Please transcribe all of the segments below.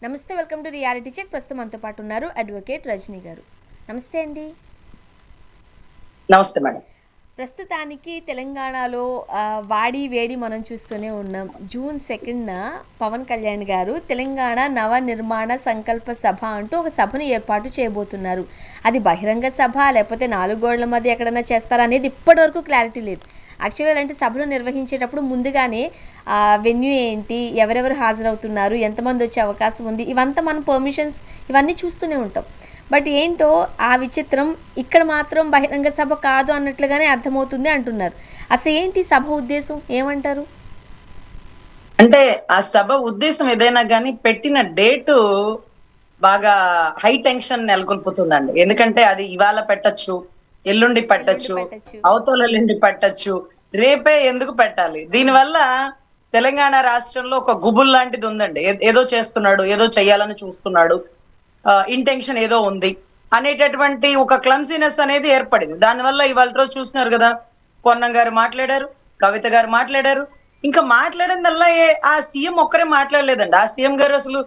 నమస్తే, welcome to reality check. ప్రస్తుతం మనతో పాటు ఉన్నారు అడ్వకేట్ రజనీ గారు. నమస్తే అండి. నమస్తే మేడం. ప్రస్తుతానికి తెలంగాణలో వాడి వేడి మనం చూస్తూనే ఉన్నాం. జూన్ 2న పవన్ కళ్యాణ్ గారు తెలంగాణ నవ నిర్మాణ సంకల్ప సభ అంటూ ఒక సభను ఏర్పాటు చేయబోతున్నారు. అది బహిరంగ సభ లేకపోతే 4 గోడల మధ్య ఎక్కడైనా చేస్తారా అనేది ఇప్పటివరకు క్లారిటీ లేదు. యాక్చువల్గా ఇలాంటి సభలు నిర్వహించేటప్పుడు ముందుగానే వెన్యూ ఏంటి, ఎవరెవరు హాజరవుతున్నారు, ఎంతమంది వచ్చే అవకాశం ఉంది, ఇవంతా మనం పర్మిషన్స్ ఇవన్నీ చూస్తూనే ఉంటాం. బట్ ఏంటో ఆ విచిత్రం ఇక్కడ మాత్రం బహిరంగ సభ కాదు అన్నట్లుగానే అర్థమవుతుంది అంటున్నారు. అసలు ఏంటి సభ ఉద్దేశం, ఏమంటారు? అంటే ఆ సభ ఉద్దేశం ఏదైనా కానీ పెట్టిన డేటు బాగా హై టెన్షన్ నెలకొల్పుతుందండి. ఎందుకంటే అది ఇవాళ పెట్టచ్చు, ఎల్లుండి పెట్టచ్చు, అవతల ఎల్లుండి పెట్టచ్చు, రేపే ఎందుకు పెట్టాలి? దీనివల్ల తెలంగాణ రాష్ట్రంలో ఒక గుబుల్ లాంటిది ఉందండి. ఏదో చేస్తున్నాడు, ఏదో చెయ్యాలని చూస్తున్నాడు, ఇంటెన్షన్ ఏదో ఉంది అనేటటువంటి ఒక క్లమ్సీనెస్ అనేది ఏర్పడింది. దానివల్ల ఇవాళ రోజు చూస్తున్నారు కదా, పొన్నం గారు మాట్లాడారు, కవిత గారు మాట్లాడారు. ఇంకా మాట్లాడిందల్లా ఆ సీఎం ఒక్కరే మాట్లాడలేదండి. ఆ సీఎం గారు అసలు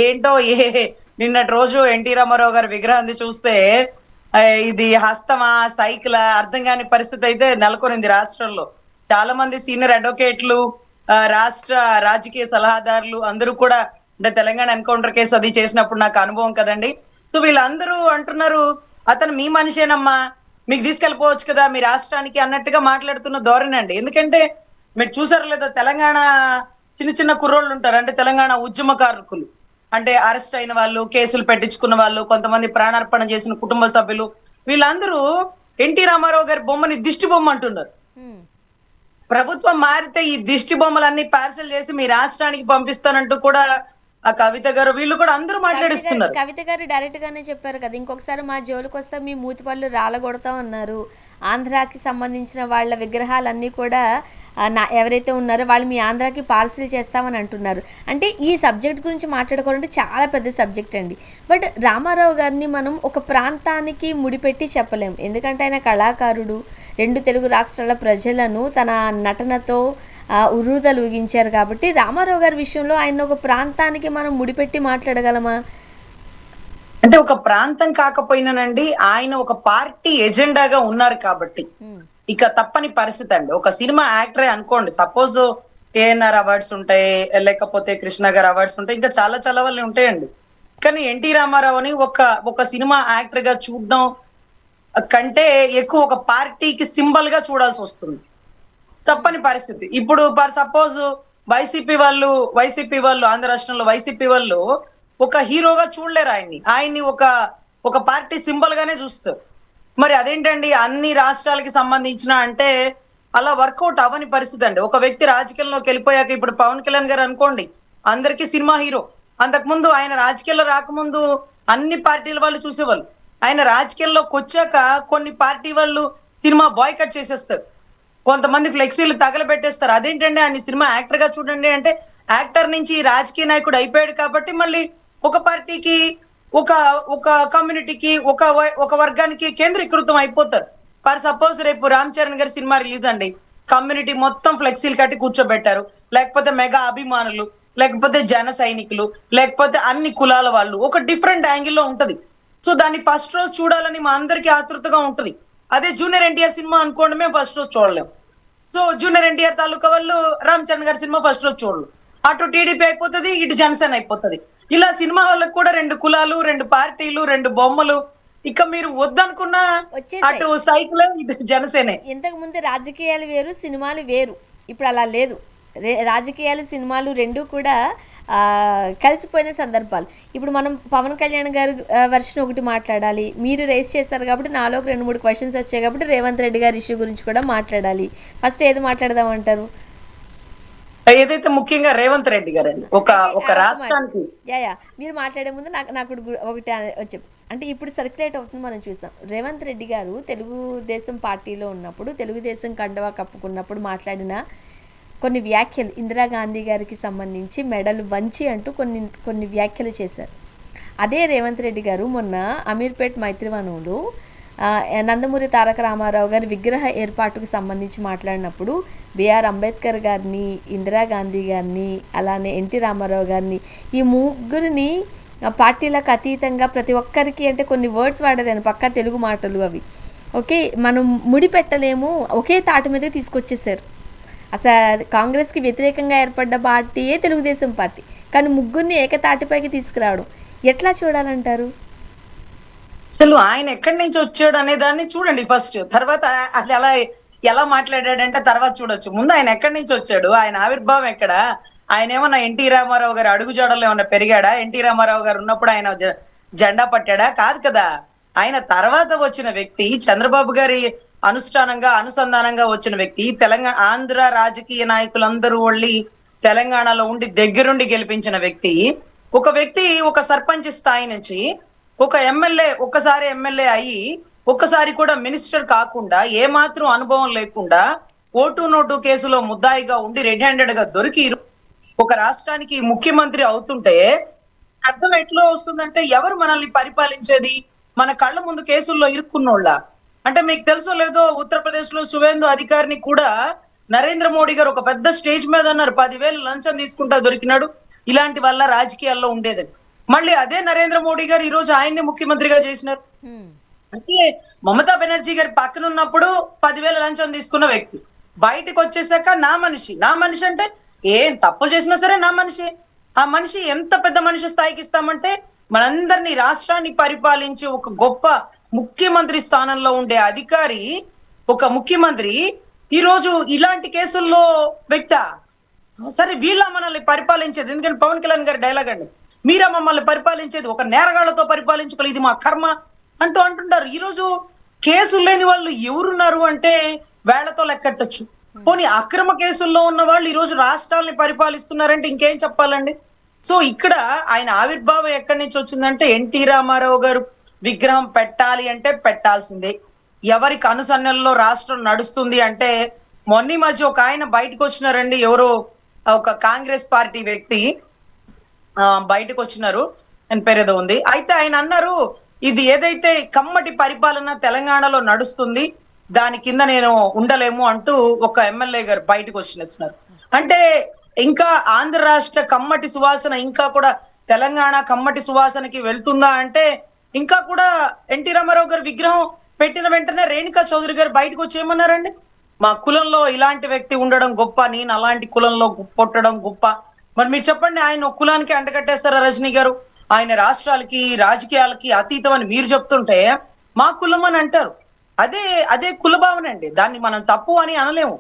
ఏంటో నిన్నటి రోజు ఎన్టీ రామారావు గారి విగ్రహాన్ని చూస్తే ఇది హస్తమా సైకిలా అర్థం కాని పరిస్థితి అయితే నెలకొనింది రాష్ట్రంలో. చాలా మంది సీనియర్ అడ్వకేట్లు, రాష్ట్ర రాజకీయ సలహాదారులు అందరూ కూడా, అంటే తెలంగాణ ఎన్కౌంటర్ కేసు అది చేసినప్పుడు నాకు అనుభవం కదండి. సో వీళ్ళందరూ అంటున్నారు, అతను మీ మనిషేనమ్మా, మీకు తీసుకెళ్ళిపోవచ్చు కదా మీ రాష్ట్రానికి అన్నట్టుగా మాట్లాడుతున్న ధోరణి అండి. ఎందుకంటే మీరు చూసారు లేదా, తెలంగాణ చిన్న చిన్న కుర్రోళ్ళు ఉంటారు, అంటే తెలంగాణ ఉద్యమకారుకులు, అంటే అరెస్ట్ అయిన వాళ్ళు, కేసులు పెట్టించుకున్న వాళ్ళు, కొంతమంది ప్రాణార్పణ చేసిన కుటుంబ సభ్యులు, వీళ్ళందరూ ఎన్టీ రామారావు గారి బొమ్మని దిష్టి బొమ్మ అంటున్నారు. ప్రభుత్వం మారితే ఈ దిష్టి బొమ్మలన్నీ పార్సల్ చేసి మీ రాష్ట్రానికి పంపిస్తానంటూ కూడా ఆ కవిత గారు వీళ్ళు కూడా అందరూ మాట్లాడిస్తున్నారు. కవిత గారు డైరెక్ట్ గానే చెప్పారు కదా, ఇంకొకసారి మా జోలికి వస్తే మీ మూతిపళ్ళు రాలగొడతాం అన్నారు. ఆంధ్రాకి సంబంధించిన వాళ్ళ విగ్రహాలన్నీ కూడా ఎవరైతే ఉన్నారో వాళ్ళు మీ ఆంధ్రాకి పార్సిల్ చేస్తామని అంటున్నారు. అంటే ఈ సబ్జెక్ట్ గురించి మాట్లాడుకోవాలంటే చాలా పెద్ద సబ్జెక్ట్ అండి. బట్ రామారావు గారిని మనం ఒక ప్రాంతానికి ముడిపెట్టి చెప్పలేం. ఎందుకంటే ఆయన కళాకారుడు, 2 తెలుగు రాష్ట్రాల ప్రజలను తన నటనతో ఉర్రూతలు ఊగించారు. కాబట్టి రామారావు గారి విషయంలో ఆయన ఒక ప్రాంతానికి మనం ముడిపెట్టి మాట్లాడగలమా? అంటే ఒక ప్రాంతం కాకపోయినానండి, ఆయన ఒక పార్టీ ఎజెండాగా ఉన్నారు కాబట్టి ఇక తప్పని పరిస్థితి అండి. ఒక సినిమా యాక్టరే అనుకోండి, సపోజ్ ఏఎన్ఆర్ అవార్డ్స్ ఉంటాయి, లేకపోతే కృష్ణ గారు అవార్డ్స్ ఉంటాయి, ఇంకా చాలా చాలా వాళ్ళు ఉంటాయండి. కానీ ఎన్టీ రామారావు అని ఒక సినిమా యాక్టర్ గా చూడడం కంటే ఎక్కువ ఒక పార్టీకి సింబల్ గా చూడాల్సి వస్తుంది. తప్పని పరిస్థితి. ఇప్పుడు ఫర్ సపోజ్ వైసీపీ వాళ్ళు ఆంధ్ర రాష్ట్రంలో వైసీపీ వాళ్ళు ఒక హీరోగా చూడలేరు ఆయన్ని ఒక పార్టీ సింబల్ గానే చూస్తారు. మరి అదేంటండి, అన్ని రాష్ట్రాలకి సంబంధించిన అంటే అలా వర్కౌట్ అవ్వని పరిస్థితి అండి. ఒక వ్యక్తి రాజకీయంలోకి వెళ్ళిపోయాక, ఇప్పుడు పవన్ కళ్యాణ్ గారు అనుకోండి, అందరికీ సినిమా హీరో. అంతకుముందు ఆయన రాజకీయాల్లో రాకముందు అన్ని పార్టీల వాళ్ళు చూసేవాళ్ళు. ఆయన రాజకీయాల్లోకి వచ్చాక కొన్ని పార్టీ వాళ్ళు సినిమా బాయ్కట్ చేసేస్తారు, కొంతమంది ఫ్లెక్సీలు తగలబెట్టేస్తారు. అదేంటంటే ఆయన సినిమా యాక్టర్ గా చూడండి అంటే, యాక్టర్ నుంచి రాజకీయ నాయకుడు అయిపోయాడు కాబట్టి మళ్ళీ ఒక పార్టీకి, ఒక ఒక కమ్యూనిటీకి, ఒక వర్గానికి కేంద్రీకృతం అయిపోతారు. ఫర్ సపోజ్ రేపు రామ్ చరణ్ గారి సినిమా రిలీజ్ అండి, కమ్యూనిటీ మొత్తం ఫ్లెక్సీలు కట్టి కూర్చోబెట్టారు, లేకపోతే మెగా అభిమానులు, లేకపోతే జన సైనికులు, లేకపోతే అన్ని కులాల వాళ్ళు, ఒక డిఫరెంట్ యాంగిల్లో ఉంటది. సో దాన్ని ఫస్ట్ రోజు చూడాలని మా అందరికీ ఆతృతగా ఉంటది. అదే జూనియర్ ఎన్టీఆర్ సినిమా అనుకోండి, మేము ఫస్ట్ రోజు చూడలేం. సో జూనియర్ ఎన్టీఆర్ తాలూకా వాళ్ళు రామ్ చరణ్ గారి సినిమా ఫస్ట్ రోజు చూడరు, అటు టీడీపీ అయిపోతుంది, ఇటు జనసేన అయిపోతుంది. ఇలా సినిమా వాళ్ళకి కూడా 2 కులాలు, 2 పార్టీలు, 2 బొమ్మలు. ఇక మీరు వద్దనుకున్నా అటు సైకిల్, ఇటు జనసేనే. ఇంతకు ముందు రాజకీయాలు వేరు, సినిమాలు వేరు. ఇప్పుడు అలా లేదు. రాజకీయాలు, సినిమాలు 2 కూడా కలిసిపోయిన సందర్భాలు. ఇప్పుడు మనం పవన్ కళ్యాణ్ గారు వర్షన్ ఒకటి మాట్లాడాలి, మీరు రేస్ చేశారు కాబట్టి నాలో 2-3 క్వశ్చన్స్ వచ్చాయి కాబట్టి రేవంత్ రెడ్డి గారి ఇష్యూ గురించి కూడా మాట్లాడాలి. ఫస్ట్ ఏది మాట్లాడదామంటారు? ఏదైతే ముఖ్యంగా రేవంత్ రెడ్డి గారండి, ఒక రాష్ట్రానికి మీరు మాట్లాడే ముందు నాకు ఒకటి వచ్చి, అంటే ఇప్పుడు సర్క్యులేట్ అవుతుంది, మనం చూసాం. రేవంత్ రెడ్డి గారు తెలుగుదేశం పార్టీలో ఉన్నప్పుడు, తెలుగుదేశం కండువా కప్పుకున్నప్పుడు మాట్లాడిన కొన్ని వ్యాఖ్యలు, ఇందిరాగాంధీ గారికి సంబంధించి మెడలు వంచి అంటూ కొన్ని వ్యాఖ్యలు చేశారు. అదే రేవంత్ రెడ్డి గారు మొన్న అమీర్పేట్ మైత్రివనంలో నందమూరి తారక రామారావు గారి విగ్రహ ఏర్పాటుకు సంబంధించి మాట్లాడినప్పుడు బిఆర్ అంబేద్కర్ గారిని, ఇందిరాగాంధీ గారిని, అలానే ఎన్టీ రామారావు గారిని, ఈ ముగ్గురిని పార్టీలకు అతీతంగా ప్రతి ఒక్కరికి అంటే కొన్ని వర్డ్స్ వాడారు పక్కా తెలుగు మాటలు అవి. ఓకే, మనం ముడిపెట్టలేము, ఒకే తాటి మీద తీసుకొచ్చేసారు. అసలు కాంగ్రెస్కి వ్యతిరేకంగా ఏర్పడ్డ పార్టీయే తెలుగుదేశం పార్టీ, కానీ ముగ్గురిని ఏకతాటిపైకి తీసుకురావడం ఎట్లా చూడాలంటారు? అసలు ఆయన ఎక్కడి నుంచి వచ్చాడు అనే దాన్ని చూడండి ఫస్ట్, తర్వాత అది ఎలా మాట్లాడాడంటే తర్వాత చూడొచ్చు. ముందు ఆయన ఎక్కడి నుంచి వచ్చాడు, ఆయన ఆవిర్భావం ఎక్కడ, ఆయన ఏమన్నా ఎన్టీ రామారావు గారు అడుగుజాడలో ఏమన్నా పెరిగాడా, ఎన్టీ రామారావు గారు ఉన్నప్పుడు ఆయన జెండా పట్టాడా? కాదు కదా. ఆయన తర్వాత వచ్చిన వ్యక్తి, చంద్రబాబు గారి అనుసంధానంగా వచ్చిన వ్యక్తి, తెలంగాణ ఆంధ్ర రాజకీయ నాయకులందరూ వెళ్ళి తెలంగాణలో ఉండి దగ్గరుండి గెలిపించిన వ్యక్తి. ఒక సర్పంచ్ స్థాయి నుంచి ఒక ఒక్కసారి ఎమ్మెల్యే అయ్యి ఒక్కసారి కూడా మినిస్టర్ కాకుండా, ఏమాత్రం అనుభవం లేకుండా ఓటు నోటు కేసులో ముద్దాయిగా ఉండి రెడ్ హ్యాండెడ్ గా దొరికి ఒక రాష్ట్రానికి ముఖ్యమంత్రి అవుతుంటే అర్థం ఎట్లా వస్తుందంటే, ఎవరు మనల్ని పరిపాలించేది? మన కళ్ళ ముందు కేసుల్లో ఇరుక్కున్నోళ్ళ. అంటే మీకు తెలుసో లేదో, ఉత్తరప్రదేశ్ లో సువేందు అధికారిని కూడా నరేంద్ర మోడీ గారు ఒక పెద్ద స్టేజ్ మీద అన్నారు 10,000 లంచం తీసుకుంటా దొరికినాడు, ఇలాంటి వల్ల రాజకీయాల్లో ఉండేదని. మళ్ళీ అదే నరేంద్ర మోడీ గారు ఈ రోజు ఆయన్ని ముఖ్యమంత్రిగా చేసినారు. అంటే మమతా బెనర్జీ గారి పక్కన ఉన్నప్పుడు 10,000 లంచం తీసుకున్న వ్యక్తి బయటకు వచ్చేసాక నా మనిషి అంటే ఏం తప్పు చేసినా సరే నా మనిషి. ఆ మనిషి ఎంత పెద్ద మనిషి స్థాయికి ఇస్తామంటే, మనందరినీ రాష్ట్రాన్ని పరిపాలించి ఒక గొప్ప ముఖ్యమంత్రి స్థానంలో ఉండే అధికారి, ఒక ముఖ్యమంత్రి ఈ రోజు ఇలాంటి కేసుల్లో వ్యక్తా? సరే, వీళ్ళ మనల్ని పరిపాలించేది? ఎందుకంటే పవన్ కళ్యాణ్ గారి డైలాగ్ అండి, మీరా మమ్మల్ని పరిపాలించేది, ఒక నేరగాళ్లతో పరిపాలించుకోవాలి, ఇది మా కర్మ అంటుంటారు. ఈ రోజు కేసులు లేని వాళ్ళు ఎవరున్నారు అంటే వేళ్లతో లెక్కట్టచ్చు. పోనీ అక్రమ కేసుల్లో ఉన్న వాళ్ళు ఈ రోజు రాష్ట్రాలని పరిపాలిస్తున్నారంటే ఇంకేం చెప్పాలండి. సో ఇక్కడ ఆయన ఆవిర్భావం ఎక్కడి నుంచి వచ్చిందంటే, ఎన్టీ రామారావు గారు విగ్రహం పెట్టాలి అంటే పెట్టాల్సిందే. ఎవరికి అనుసరణలో రాష్ట్రం నడుస్తుంది అంటే, మొన్న మధ్య ఒక ఆయన బయటకు వచ్చినారండి, ఎవరో ఒక కాంగ్రెస్ పార్టీ వ్యక్తి బయటకు వచ్చినారు, ఆయన పేరేదో ఉంది. అయితే ఆయన అన్నారు, ఇది ఏదైతే కమ్మటి పరిపాలన తెలంగాణలో నడుస్తుంది దాని కింద నేను ఉండలేము అంటూ ఒక ఎమ్మెల్యే గారు బయటకు వచ్చినారు. అంటే ఇంకా ఆంధ్ర రాష్ట్ర కమ్మటి సువాసన ఇంకా కూడా తెలంగాణ కమ్మటి సువాసనకి వెళ్తుందా అంటే, ఇంకా కూడా ఎన్టీ రామారావు గారి విగ్రహం పెట్టిన వెంటనే రేణుకా చౌదరి గారు బయటకు వచ్చి ఏమన్నారండి, మా కులంలో ఇలాంటి వ్యక్తి ఉండడం గొప్ప, నేను అలాంటి కులంలో పుట్టడం గొప్ప. మరి మీరు చెప్పండి, ఆయన ఒక కులానికి అంటగట్టేస్తారా రజనీ గారు? ఆయన రాష్ట్రాలకి రాజకీయాలకి అతీతం అని మీరు చెప్తుంటే మా కులం అని అంటారు. అదే కుల భావన అండి. దాన్ని మనం తప్పు అని అనలేము.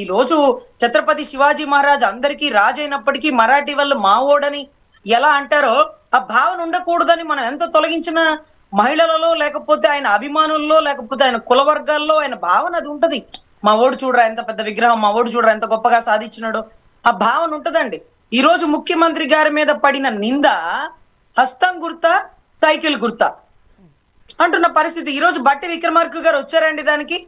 ఈ రోజు ఛత్రపతి శివాజీ మహారాజ్ అందరికీ రాజైనప్పటికీ మరాఠీ వాళ్ళు మావోడని ఎలా అంటారో, ఆ భావన ఉండకూడదని మనం ఎంత తొలగించిన మహిళలలో, లేకపోతే ఆయన అభిమానుల్లో, లేకపోతే ఆయన కుల వర్గాల్లో ఆయన భావన అది ఉంటది. మా ఓడు చూడరా ఎంత పెద్ద విగ్రహం, మా ఓడు చూడరా ఎంత గొప్పగా సాధించినాడు, ఆ భావన ఉంటదండి. ఈ రోజు ముఖ్యమంత్రి గారి మీద పడిన నింద హస్తం గుర్తా, సైకిల్ గుర్తా అంటున్న పరిస్థితి. ఈ రోజు బట్టి విక్రమార్క గారు వచ్చారండి దానికి,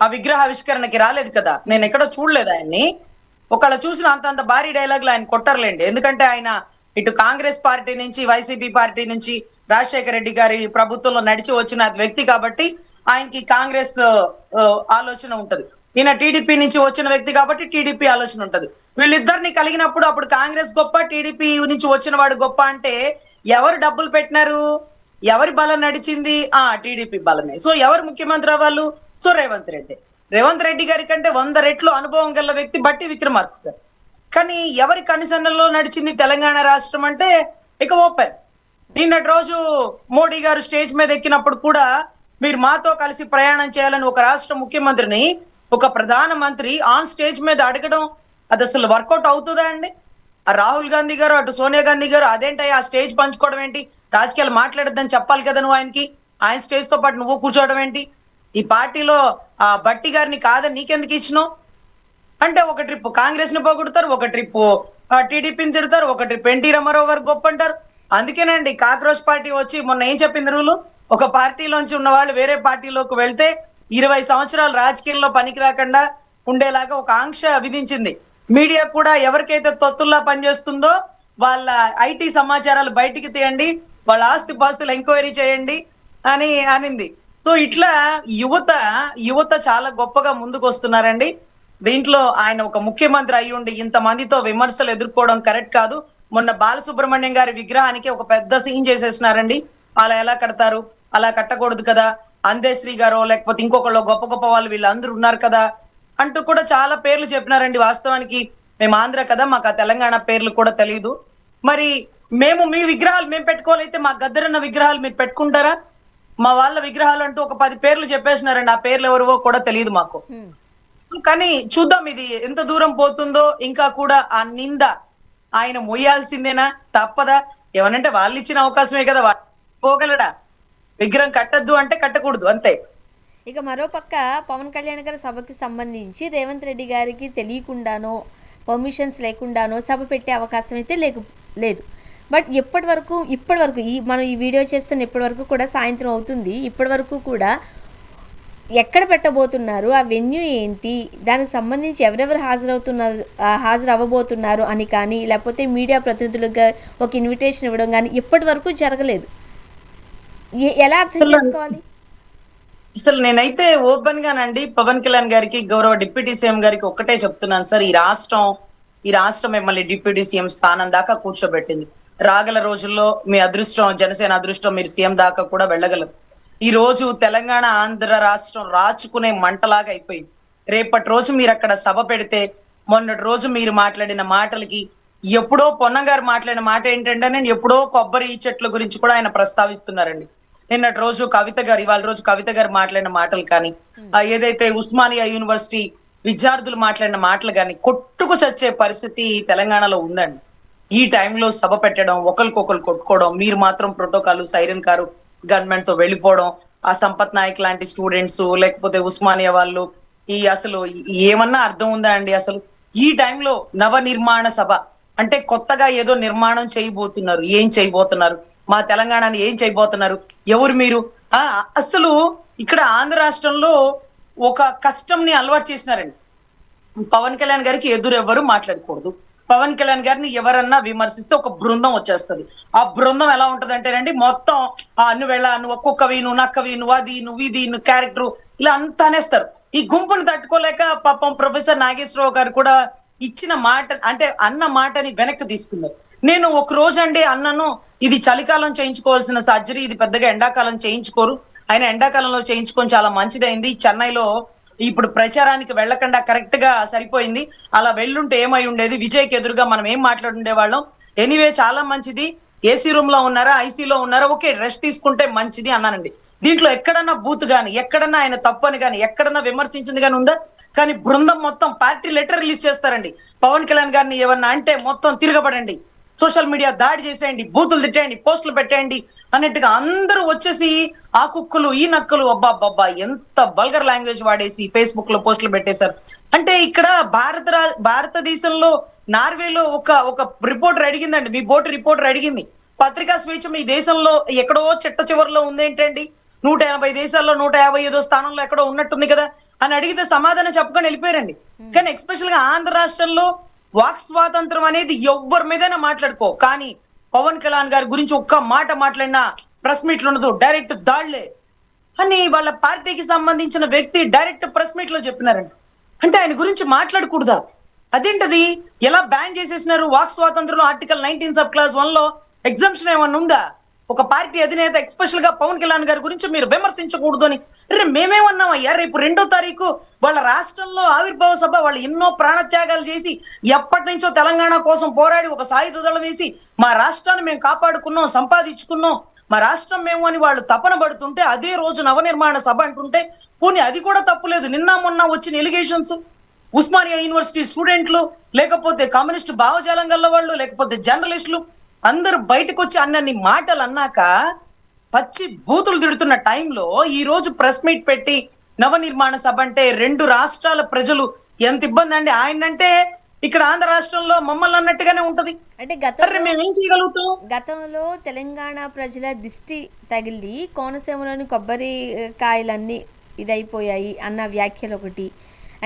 ఆ విగ్రహ ఆవిష్కరణకి రాలేదు కదా. నేను ఎక్కడో చూడలేదు ఆయన్ని. ఒకళ్ళ చూసిన అంత భారీ డైలాగులు ఆయన కొట్టర్లేండి. ఎందుకంటే ఆయన ఇటు కాంగ్రెస్ పార్టీ నుంచి, వైసీపీ పార్టీ నుంచి, రాజశేఖర రెడ్డి గారి ప్రభుత్వంలో నడిచి వచ్చిన వ్యక్తి కాబట్టి ఆయనకి కాంగ్రెస్ ఆలోచన ఉంటది. ఈయన టీడీపీ నుంచి వచ్చిన వ్యక్తి కాబట్టి టీడీపీ ఆలోచన ఉంటది. వీళ్ళిద్దరిని కలిగినప్పుడు అప్పుడు కాంగ్రెస్ గొప్ప, టీడీపీ నుంచి వచ్చిన వాడు గొప్ప అంటే ఎవరు డబ్బులు పెట్టినారు, ఎవరి బలం నడిచింది? టీడీపీ బలమే. సో ఎవరు ముఖ్యమంత్రి అవ్వాలి? సో రేవంత్ రెడ్డి గారి కంటే 100 రెట్లు అనుభవం గల వ్యక్తి బట్టి విక్రమార్క గారు. కానీ ఎవరి కనిసన్నలో నడిచింది తెలంగాణ రాష్ట్రం అంటే ఇక ఓపెన్. నిన్నటి రోజు మోడీ గారు స్టేజ్ మీద ఎక్కినప్పుడు కూడా, మీరు మాతో కలిసి ప్రయాణం చేయాలని ఒక రాష్ట్ర ముఖ్యమంత్రిని, ఒక ప్రధానమంత్రి ఆన్ స్టేజ్ మీద అడగడం, అది అసలు వర్కౌట్ అవుతుందా అండి? ఆ రాహుల్ గాంధీ గారు, అటు సోనియా గాంధీ గారు అదేంటి ఆ స్టేజ్ పంచుకోవడం ఏంటి, రాజకీయాలు మాట్లాడద్దని చెప్పాలి కదా నువ్వు ఆయనకి, ఆయన స్టేజ్ తో పాటు నువ్వు కూర్చోవడం ఏంటి? ఈ పార్టీలో ఆ బట్టి గారిని కాదని నీకెందుకు ఇచ్చినావు అంటే, ఒక ట్రిప్ కాంగ్రెస్ ని పొగుడుతారు, ఒక ట్రిప్ టీడీపీని తిడతారు, ఒక ట్రిప్ ఎన్టీ రామారావు గారు గొప్ప అంటారు. అందుకేనండి కాక్రోచ్ పార్టీ వచ్చి మొన్న ఏం చెప్పింది రూలు, ఒక పార్టీలోంచి ఉన్న వాళ్ళు వేరే పార్టీలోకి వెళ్తే 20 సంవత్సరాలు రాజకీయంలో పనికి రాకుండా ఉండేలాగా ఒక ఆంక్ష విధించింది. మీడియా కూడా ఎవరికైతే తొత్తుల్లా పనిచేస్తుందో వాళ్ళ ఐటీ సమాచారాలు బయటికి తీయండి, వాళ్ళ ఆస్తి పాస్తులు ఎంక్వైరీ చేయండి, అని అనింది. సో ఇట్లా యువత యువత చాలా గొప్పగా ముందుకు వస్తున్నారండి. దీంట్లో ఆయన ఒక ముఖ్యమంత్రి అయ్యుండి ఇంతమందితో విమర్శలు ఎదుర్కోవడం కరెక్ట్ కాదు. మొన్న బాలసుబ్రహ్మణ్యం గారి విగ్రహానికి ఒక పెద్ద సీన్ చేసేసినారండి. అలా ఎలా కడతారు? అలా కట్టకూడదు కదా! అందేశ్రీ గారో లేకపోతే ఇంకొకళ్ళు గొప్ప గొప్ప వాళ్ళు వీళ్ళందరూ ఉన్నారు కదా! అంటూ కూడా చాలా పేర్లు చెప్పినారండి. వాస్తవానికి మేము ఆంధ్ర కదా! మాకు ఆ తెలంగాణ పేర్లు కూడా తెలీదు. మరి మేము మీ విగ్రహాలు మేము పెట్టుకోవాలైతే మా గద్దరన్న విగ్రహాలు మీరు పెట్టుకుంటారా? మా వాళ్ళ విగ్రహాలు అంటూ ఒక 10 పేర్లు చెప్పేసినారండి. ఆ పేర్లు ఎవరివో కూడా తెలియదు మాకు. హ్మ్. కానీ చూద్దాం ఇది ఎంత దూరం పోతుందో. ఇంకా కూడా ఆ నింద ఆయన మొయ్యాల్సిందేనా? తప్పదా? ఏమనంటే వాళ్ళు ఇచ్చిన అవకాశమే కదా! పోగలడా? విగ్రహం కట్టద్దు అంటే కట్టకూడదు అంతే. ఇక మరోపక్క పవన్ కళ్యాణ్ గారి సభకి సంబంధించి రేవంత్ రెడ్డి గారికి తెలియకుండానో పర్మిషన్స్ లేకుండానో సభ పెట్టే అవకాశం అయితే లేదు. బట్ ఇప్పటి వరకు మనం ఈ వీడియో చేస్తున్న ఇప్పటి వరకు కూడా సాయంత్రం అవుతుంది. ఇప్పటి వరకు కూడా ఎక్కడ పెట్టబోతున్నారు, ఆ వెన్యూ ఏంటి, దానికి సంబంధించి ఎవరెవరు హాజరు అవ్వబోతున్నారు అని కానీ, లేకపోతే మీడియా ప్రతినిధులుగా ఒక ఇన్విటేషన్ ఇవ్వడం కానీ ఇప్పటి వరకు జరగలేదు. ఎలా అర్థం చేసుకోవాలి? అసలు నేనైతే ఓపెన్ గానండి పవన్ కళ్యాణ్ గారికి, గౌరవ డిప్యూటీ సీఎం గారికి ఒక్కటే చెప్తున్నాను సార్. ఈ రాష్ట్రం మిమ్మల్ని డిప్యూటీ సీఎం స్థానం దాకా కూర్చోబెట్టింది. రాగల రోజుల్లో మీ అదృష్టం, జనసేన అదృష్టం, మీరు సీఎం దాకా కూడా వెళ్ళగలరు. ఈ రోజు తెలంగాణ ఆంధ్ర రాష్ట్రం రాచుకునే మంటలాగా అయిపోయింది. రేపటి రోజు మీరు అక్కడ సభ పెడితే, మొన్నటి రోజు మీరు మాట్లాడిన మాటలకి, ఎప్పుడో పొన్నం గారు మాట్లాడిన మాట ఏంటంటే, నేను ఎప్పుడో కొబ్బరి చెట్ల గురించి కూడా ఆయన ప్రస్తావిస్తున్నారండి. నిన్నటి రోజు కవిత గారు, ఇవాళ రోజు కవిత గారు మాట్లాడిన మాటలు కానీ, ఏదైతే ఉస్మానియా యూనివర్సిటీ విద్యార్థులు మాట్లాడిన మాటలు కానీ కొట్టుకు చచ్చే పరిస్థితి తెలంగాణలో ఉందండి. ఈ టైంలో సభ పెట్టడం, ఒకరికొకరు కొట్టుకోవడం, మీరు మాత్రం ప్రోటోకాల్ సైరన్ కారు గన్మెన్ తో వెళ్ళిపోవడం, ఆ సంపత్ నాయక్ లాంటి స్టూడెంట్స్ లేకపోతే ఉస్మానియా వాళ్ళు, అసలు ఏమన్నా అర్థం ఉందా అండి? అసలు ఈ టైంలో నవ నిర్మాణ సభ అంటే కొత్తగా ఏదో నిర్మాణం చేయబోతున్నారు. ఏం చేయబోతున్నారు? మా తెలంగాణని ఏం చేయబోతున్నారు? ఎవరు మీరు? ఆ అసలు ఇక్కడ ఆంధ్ర రాష్ట్రంలో ఒక కష్టంని అలవాటు చేసినారండి. పవన్ కళ్యాణ్ గారికి ఎదురెవ్వరు మాట్లాడకూడదు. పవన్ కళ్యాణ్ గారిని ఎవరన్నా విమర్శిస్తే ఒక బృందం వచ్చేస్తది. ఆ బృందం ఎలా ఉంటదంటేనండి, మొత్తం నువ్వు వెళ్ళా, నువ్వు ఒక్కొక్కవి, నువ్వు నక్కవి, నువ్వు అది, నువ్వు ఇది, నువ్వు క్యారెక్టర్, ఇలా అంతా అనేస్తారు. ఈ గుంపును తట్టుకోలేక పాపం ప్రొఫెసర్ నాగేశ్వరరావు గారు కూడా ఇచ్చిన మాట, అంటే అన్న మాటని వెనక్కి తీసుకున్నారు. నేను ఒక రోజు అండి అన్నను, ఇది చలికాలం చేయించుకోవాల్సిన సర్జరీ, ఇది పెద్దగా ఎండాకాలం చేయించుకోరు, ఆయన ఎండాకాలంలో చేయించుకొని చాలా మంచిదైంది. చెన్నైలో ఇప్పుడు ప్రచారానికి వెళ్ళకుండా కరెక్ట్ గా సరిపోయింది. అలా వెళ్ళుంటే ఏమై ఉండేది? విజయ్కి ఎదురుగా మనం ఏం మాట్లాడుండే వాళ్ళం? ఎనీవే చాలా మంచిది. ఏసీ రూమ్ లో ఉన్నారా, ఐసీలో ఉన్నారా, ఓకే రెస్ట్ తీసుకుంటే మంచిది అన్నానండి. దీంట్లో ఎక్కడన్నా బూత్ గాని, ఎక్కడన్నా ఆయన తప్పని గాని, ఎక్కడన్నా విమర్శించింది గాని ఉందా? కానీ బృందం మొత్తం పార్టీ లెటర్ రిలీజ్ చేస్తారండి. పవన్ కళ్యాణ్ గారిని ఏమన్నా అంటే మొత్తం తిరగబడండి, సోషల్ మీడియా దాడి చేసేయండి, బూతులు తిట్టేయండి, పోస్టులు పెట్టేయండి అన్నట్టుగా అందరూ వచ్చేసి ఆ కుక్కలు ఈ నక్కలు, అబ్బా ఎంత వల్గర్ లాంగ్వేజ్ వాడేసి ఫేస్బుక్ లో పోస్టులు పెట్టేశారు. అంటే ఇక్కడ భారతదేశంలో నార్వేలో ఒక రిపోర్టర్ అడిగిందండి, మీ బోర్డు రిపోర్టర్ అడిగింది, పత్రికా స్వేచ్ఛ మీ దేశంలో ఎక్కడో చిట్ట చివరిలో ఉందేంటండి, 180 దేశాల్లో 155వ స్థానంలో ఎక్కడో ఉన్నట్టుంది కదా అని అడిగితే సమాధానం చెప్పుకొని వెళ్ళిపోయారండి. కానీ ఎక్స్పెషల్ గా ఆంధ్ర రాష్ట్రంలో వాక్ స్వాతంత్రం అనేది ఎవరి మీదైనా మాట్లాడుకో, కానీ పవన్ కళ్యాణ్ గారి గురించి ఒక్క మాట మాట్లాడినా ప్రెస్ మీట్లు ఉండదు, డైరెక్ట్ దాళ్లే అని వాళ్ళ పార్టీకి సంబంధించిన వ్యక్తి డైరెక్ట్ ప్రెస్ మీట్ లో చెప్పినారండి. అంటే ఆయన గురించి మాట్లాడకూడదా? అదేంటది? ఎలా బ్యాన్ చేసేసినారు? వాక్ స్వాతంత్రంలో ఆర్టికల్ 19 సబ్ క్లాస్ 1 లో ఎగ్జామ్షన్ ఏమన్నా ఉందా? ఒక పార్టీ అధినేత ఎక్స్పెషల్ గా పవన్ కళ్యాణ్ గారి గురించి మీరు విమర్శించకూడదు అని. అరే మేమేమన్నాం అయ్యా? రేపు 2వ తారీఖు వాళ్ళ రాష్ట్రంలో ఆవిర్భావ సభ, వాళ్ళు ఎన్నో ప్రాణత్యాగాలు చేసి ఎప్పటి నుంచో తెలంగాణ కోసం పోరాడి ఒక సాయుధ దళం వేసి మా రాష్ట్రాన్ని మేము కాపాడుకున్నాం, సంపాదించుకున్నాం, మా రాష్ట్రం మేము అని వాళ్ళు తపన పడుతుంటే, అదే రోజు నవనిర్మాణ సభ అంటుంటే పోనీ అది కూడా తప్పులేదు. నిన్న మొన్న వచ్చిన ఎలిగేషన్స్, ఉస్మానియా యూనివర్సిటీ స్టూడెంట్లు, లేకపోతే కమ్యూనిస్ట్ భావజాలం గల్ల వాళ్ళు, లేకపోతే జర్నలిస్టులు అందరూ బయటకు వచ్చి అన్నన్ని మాటలు అన్నాక పచ్చి బూతులు తిడుతున్న టైంలో ఈ రోజు ప్రెస్ మీట్ పెట్టి నవనిర్మాణ సభ అంటే 2 రాష్ట్రాల ప్రజలు ఎంత ఇబ్బంది అండి. ఆయనంటే ఇక్కడ ఆంధ్ర రాష్ట్రంలో మమ్మల్ని అన్నట్టుగానే ఉంటది. అంటే మేమేం చేయగలుగుతాం? గతంలో తెలంగాణ ప్రజల దిష్టి తగిలి కోనసీమలోని కొబ్బరి కాయలన్నీ ఇదైపోయాయి అన్న వ్యాఖ్యలు ఒకటి,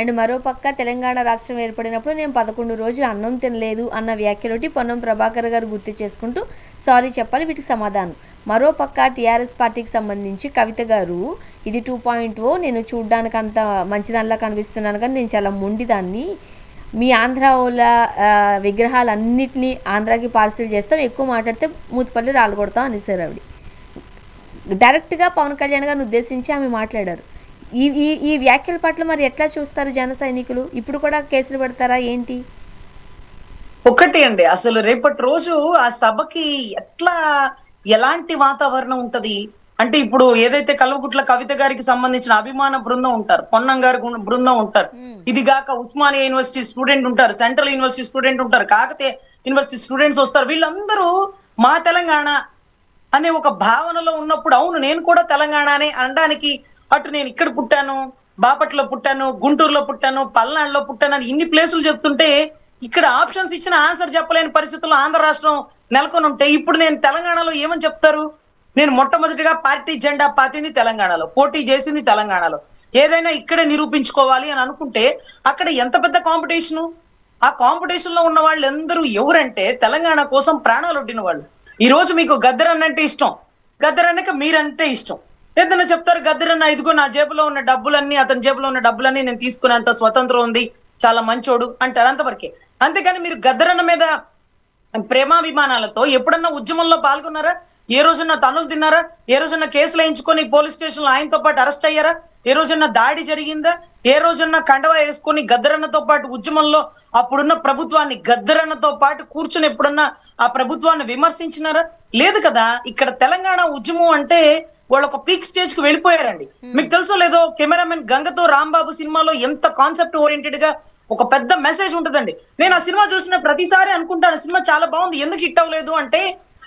అండ్ మరోపక్క తెలంగాణ రాష్ట్రం ఏర్పడినప్పుడు నేను 11 రోజులు అన్నం తినలేదు అన్న వ్యాఖ్యలోటి పొన్నం ప్రభాకర్ గారు గుర్తు చేసుకుంటూ సారీ చెప్పాలి వీటికి సమాధానం. మరోపక్క టీఆర్ఎస్ పార్టీకి సంబంధించి కవిత గారు ఇది 2.0 నేను చూడ్డానికి అంత మంచిదానిలా కనిపిస్తున్నాను కానీ నేను చాలా మొండిదాన్ని, మీ ఆంధ్ర వాళ్ళ విగ్రహాలన్నింటినీ ఆంధ్రాకి పార్సిల్ చేస్తాం, ఎక్కువ మాట్లాడితే మూతిపల్లి రాళ్ళు కొడతాం అనేసారు ఆవిడ. డైరెక్ట్గా పవన్ కళ్యాణ్ గారిని ఉద్దేశించి ఆమె మాట్లాడారు. ఈ ఈ ఈ వ్యాఖ్యల పట్ల మరి ఎట్లా చూస్తారు జన సైనికులు? ఇప్పుడు కూడా కేసులు పెడతారా ఏంటి? ఒకటి అండి, అసలు రేపటి రోజు ఆ సభకి ఎలాంటి వాతావరణం ఉంటది అంటే, ఇప్పుడు ఏదైతే కల్వకుట్ల కవిత గారికి సంబంధించిన అభిమాన బృందం ఉంటారు, పొన్నం గారి బృందం ఉంటారు, ఇది గాక ఉస్మానియా యూనివర్సిటీ స్టూడెంట్ ఉంటారు, సెంట్రల్ యూనివర్సిటీ స్టూడెంట్ ఉంటారు, కాకతీయ యూనివర్సిటీ స్టూడెంట్స్ వస్తారు, వీళ్ళందరూ మా తెలంగాణ అనే ఒక భావనలో ఉన్నప్పుడు అవును నేను కూడా తెలంగాణనే అనడానికి, అటు నేను ఇక్కడ పుట్టాను, బాపట్లో పుట్టాను, గుంటూరులో పుట్టాను, పల్నాడులో పుట్టాను అని ఇన్ని ప్లేసులు చెప్తుంటే ఇక్కడ ఆప్షన్స్ ఇచ్చిన ఆన్సర్ చెప్పలేని పరిస్థితుల్లో ఆంధ్ర రాష్ట్రం నెలకొని ఉంటే ఇప్పుడు నేను తెలంగాణలో ఏమని చెప్తారు? నేను మొట్టమొదటిగా పార్టీ జెండా పాతింది తెలంగాణలో, పోటీ చేసింది తెలంగాణలో, ఏదైనా ఇక్కడే నిరూపించుకోవాలి అని అనుకుంటే అక్కడ ఎంత పెద్ద కాంపిటీషను. ఆ కాంపిటీషన్ లో ఉన్న వాళ్ళు అందరూ ఎవరంటే తెలంగాణ కోసం ప్రాణాలు ఒడ్డిన వాళ్ళు. ఈ రోజు మీకు గద్దరన్న అంటే ఇష్టం, గద్దరన్నకి మీరంటే ఇష్టం, ఏదన్నా చెప్తారు గద్దరన్న ఇదిగో నా జేబులో ఉన్న డబ్బులన్నీ, అతని జేబులో ఉన్న డబ్బులన్నీ నేను తీసుకునేంత స్వతంత్రం ఉంది, చాలా మంచోడు అంటారు, అంతవరకే. అంతేకాని మీరు గద్దరన్న మీద ప్రేమాభిమానాలతో ఎప్పుడన్నా ఉద్యమంలో పాల్గొన్నారా? ఏ రోజున్నా తన్నులు తిన్నారా? ఏ రోజున్నా కేసులు వేయించుకొని పోలీస్ స్టేషన్ లో ఆయనతో పాటు అరెస్ట్ అయ్యారా? ఏ రోజున్నా దాడి జరిగిందా? ఏ రోజున్నా కండవా వేసుకొని గద్దరన్నతో పాటు ఉద్యమంలో అప్పుడున్న ప్రభుత్వాన్ని గద్దరన్నతో పాటు కూర్చొని ఎప్పుడన్నా ఆ ప్రభుత్వాన్ని విమర్శించినారా? లేదు కదా. ఇక్కడ తెలంగాణ ఉద్యమం అంటే వాళ్ళు ఒక పీక్ స్టేజ్ కి వెళ్ళిపోయారండి. మీకు తెలుసో లేదో, కెమెరామెన్ గంగతో రాంబాబు సినిమాలో ఎంత కాన్సెప్ట్ ఓరియంటెడ్ గా ఒక పెద్ద మెసేజ్ ఉంటుందండి. నేను ఆ సినిమా చూసిన ప్రతిసారి అనుకుంటాను సినిమా చాలా బాగుంది, ఎందుకు హిట్ అవ్వలేదు అంటే